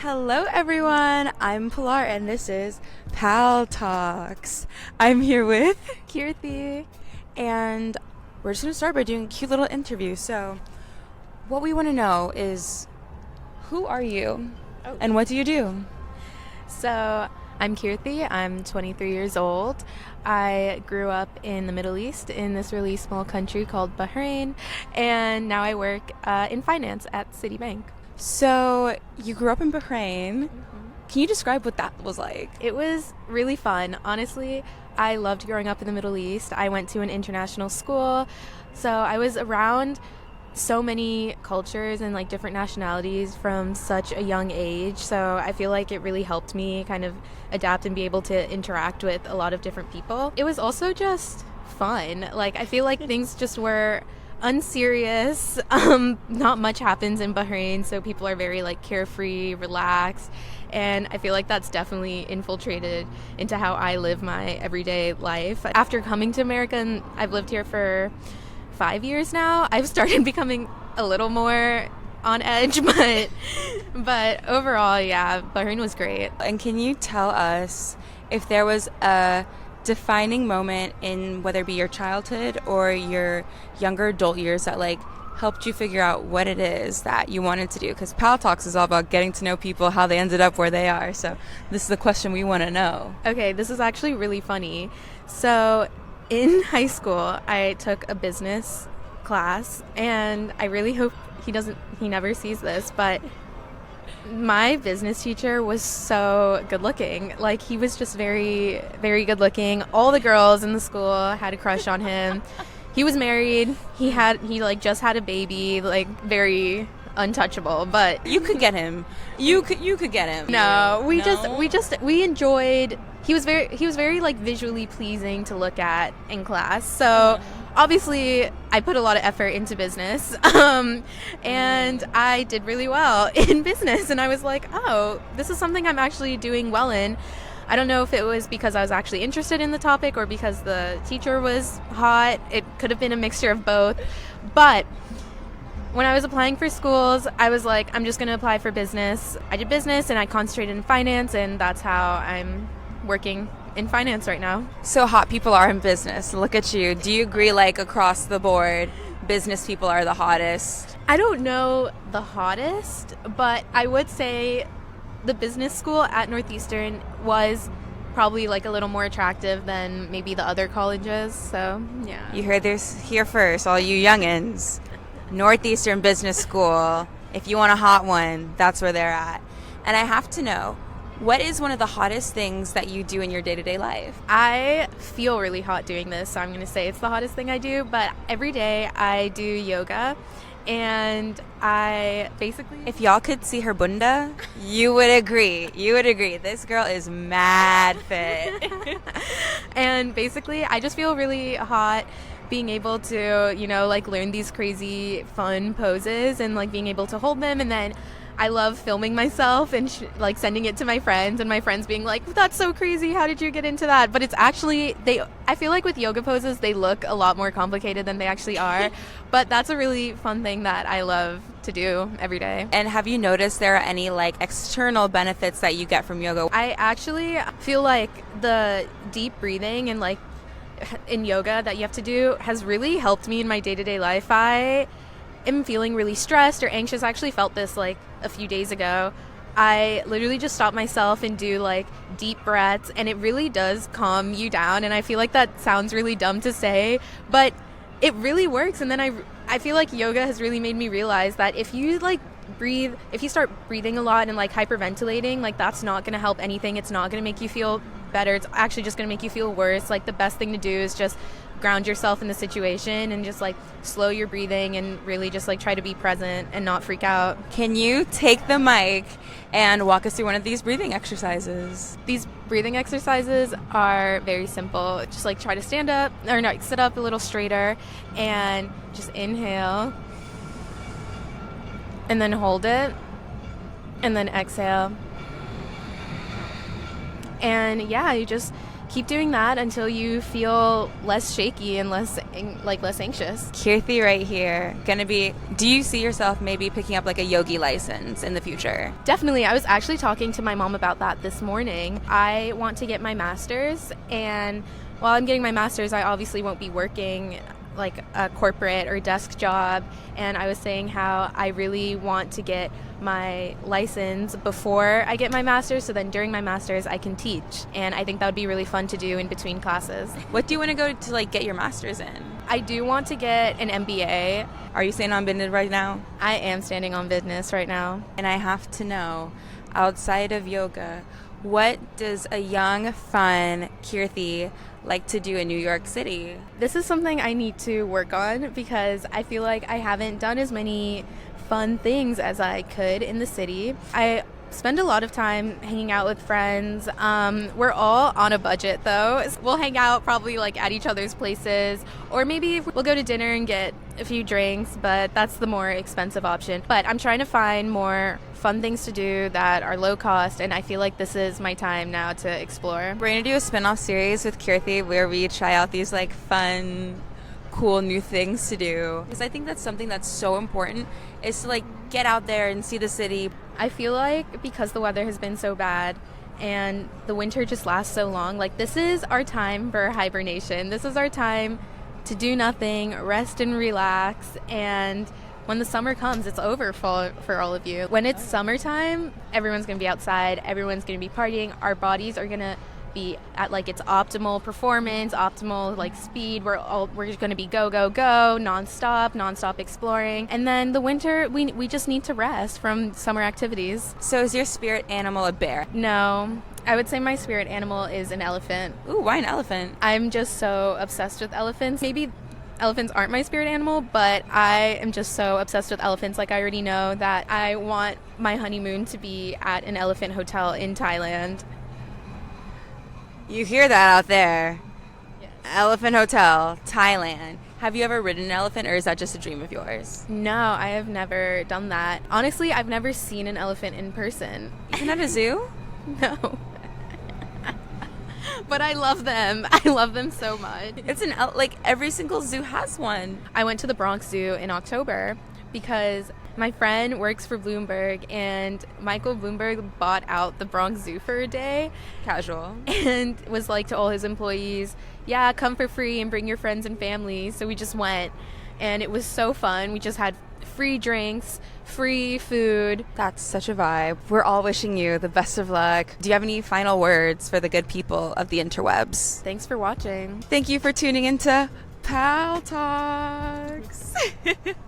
Hello, everyone. I'm Pilar, and this is PalTalks. I'm here with Kirthi. and we're just going to start by doing a cute little interview. So, what we want to know is, who are you, and what do you do? So, I'm Kirthi. I'm 23 years old. I grew up in the Middle East in this really small country called Bahrain, and now I work in finance at Citibank. So, you grew up in Bahrain. Can you describe what that was like? It was really fun. Honestly, I loved growing up in the Middle East. I went to an international school, so I was around so many cultures and like different nationalities from such a young age. So I feel like it really helped me kind of adapt and be able to interact with a lot of different people. It was also just fun. Like, I feel like things just were unserious. Not much happens in Bahrain, so people are very like carefree, relaxed, and I feel like that's definitely infiltrated into how I live my everyday life. After coming to America, and I've lived here for 5 years now, I've started becoming a little more on edge, but overall, yeah, Bahrain was great. And can you tell us if there was a defining moment in whether it be your childhood or your younger adult years that like helped you figure out what it is that you wanted to do? Because PalTalks is all about getting to know people, how they ended up where they are. So this is the question we want to know. Okay, this is actually really funny. So in high school, I took a business class, and I really hope he never sees this, but my business teacher was so good looking. Like, he was just very, very good looking. All the girls in the school had a crush on him. He was married. He like just had a baby, like very untouchable, but You could get him. You could get him. no, No? we enjoyed. He was very like visually pleasing to look at in class. So obviously I put a lot of effort into business, and I did really well in business. And I was like, oh, this is something I'm actually doing well in. I don't know if it was because I was actually interested in the topic or because the teacher was hot. It could have been a mixture of both. But when I was applying for schools, I was like, I'm just going to apply for business. I did business and I concentrated in finance, and that's how I'm working in finance right now. So hot people are in business. Look at you. Do you agree, like, across the board, business people are the hottest? I don't know the hottest, but I would say the business school at Northeastern was probably like a little more attractive than maybe the other colleges. So, yeah. You heard this here first, all you youngins. Northeastern Business School. If you want a hot one, that's where they're at. And I have to know, what is one of the hottest things that you do in your day-to-day life? I feel really hot doing this, so I'm going to say it's the hottest thing I do, but every day I do yoga, and I basically... If y'all could see her bunda, you would agree. You would agree. This girl is mad fit. And basically, I just feel really hot being able to, like learn these crazy fun poses and like being able to hold them, and then I love filming myself and like sending it to my friends, and my friends being like, that's so crazy, how did you get into that? But it's actually, I feel like with yoga poses, they look a lot more complicated than they actually are. But that's a really fun thing that I love to do every day. And have you noticed there are any like external benefits that you get from yoga? I actually feel like the deep breathing and like in yoga that you have to do has really helped me in my day-to-day life. I am feeling really stressed or anxious. I actually felt this like a few days ago. I literally just stop myself and do like deep breaths, and it really does calm you down. And I feel like that sounds really dumb to say, but it really works. And then I feel like yoga has really made me realize that if you like breathe, if you start breathing a lot and like hyperventilating, like that's not going to help anything. It's not going to make you feel better. It's actually just going to make you feel worse. Like, the best thing to do is just ground yourself in the situation and just like slow your breathing and really just like try to be present and not freak out. Can you take the mic and walk us through one of these breathing exercises? These breathing exercises are very simple. Just like try to stand up, or no, sit up a little straighter, and just inhale and then hold it and then exhale. And yeah, you just keep doing that until you feel less shaky and less anxious. Kirthi right here. Do you see yourself maybe picking up like a yogi license in the future? Definitely. I was actually talking to my mom about that this morning. I want to get my master's, and while I'm getting my master's, I obviously won't be working like a corporate or desk job, and I was saying how I really want to get my license before I get my master's, so then during my master's I can teach, and I think that would be really fun to do in between classes. What do you want to go to like get your master's in? I do want to get an MBA. Are you staying on business right now? I am standing on business right now. And I have to know, outside of yoga, what does a young, fun Kirthi like to do in New York City? This is something I need to work on because I feel like I haven't done as many fun things as I could in the city. I spend a lot of time hanging out with friends. We're all on a budget though. We'll hang out probably like at each other's places, or maybe we'll go to dinner and get a few drinks, but that's the more expensive option. But I'm trying to find more fun things to do that are low cost, and I feel like this is my time now to explore. We're going to do a spin-off series with Kirthi where we try out these like fun, cool new things to do. Because I think that's something that's so important, is to like get out there and see the city. I feel like because the weather has been so bad and the winter just lasts so long, like this is our time for hibernation. This is our time to do nothing, rest and relax, and when the summer comes, it's over for all of you. When it's summertime, everyone's going to be outside, everyone's going to be partying, our bodies are going to be at like its optimal performance, optimal like speed. We're just going to be go nonstop exploring. And then the winter, we just need to rest from summer activities. So is your spirit animal a bear? No, I would say my spirit animal is an elephant. Ooh, why an elephant? I'm just so obsessed with elephants. Maybe elephants aren't my spirit animal, but I am just so obsessed with elephants. Like I already know that I want my honeymoon to be at an elephant hotel in Thailand. You hear that out there? Yes. Elephant Hotel, Thailand. Have you ever ridden an elephant, or is that just a dream of yours? No, I have never done that. Honestly, I've never seen an elephant in person. Even at a zoo? No. But I love them. I love them so much. It's like every single zoo has one. I went to the Bronx Zoo in October because my friend works for Bloomberg, and Michael Bloomberg bought out the Bronx Zoo for a day. Casual. And was like to all his employees, yeah, come for free and bring your friends and family. So we just went, and it was so fun. We just had free drinks, free food. That's such a vibe. We're all wishing you the best of luck. Do you have any final words for the good people of the interwebs? Thanks for watching. Thank you for tuning into PalTalks.